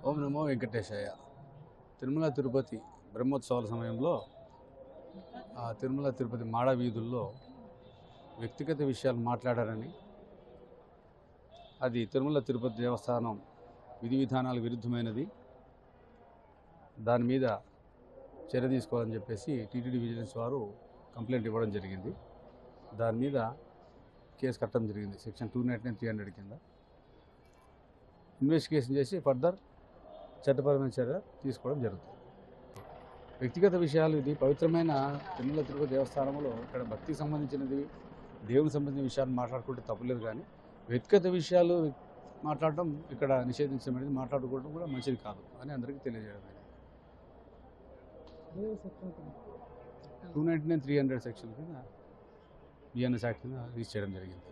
ఓం నమో వెంకటేశాయ. తిరుమల తిరుపతి బ్రహ్మోత్సవాల సమయంలో తిరుమల తిరుపతి మాడ వీధుల్లో వ్యక్తిగత విషయాలు మాట్లాడారని, అది తిరుమల తిరుపతి దేవస్థానం విధి విధానాలకు విరుద్ధమైనది, దాని మీద చర్య తీసుకోవాలని చెప్పేసి టీటీడీ విజిలెన్స్ వారు కంప్లైంట్ ఇవ్వడం జరిగింది. దాని మీద కేసు కట్టడం జరిగింది. సెక్షన్ 299, 300 కింద ఇన్వెస్టిగేషన్ చేసి ఫర్దర్ చట్టపరమైన చర్య తీసుకోవడం జరుగుతుంది. వ్యక్తిగత విషయాలు, ఇది పవిత్రమైన తిరుమల తిరుపతి దేవస్థానంలో ఇక్కడ భక్తికి సంబంధించినది, దేవునికి సంబంధించిన విషయాలు మాట్లాడుకుంటే తప్పులేదు, కానీ వ్యక్తిగత విషయాలు మాట్లాడటం ఇక్కడ నిషేధించబడింది. మాట్లాడుకోవడం కూడా మంచిది కాదు అని అందరికీ తెలియజేయడం. 299, 300 సెక్షన్ కింద బిఎన్ఎస్ యాక్ట్ కింద రిజిస్టర్ చేయడం జరిగింది.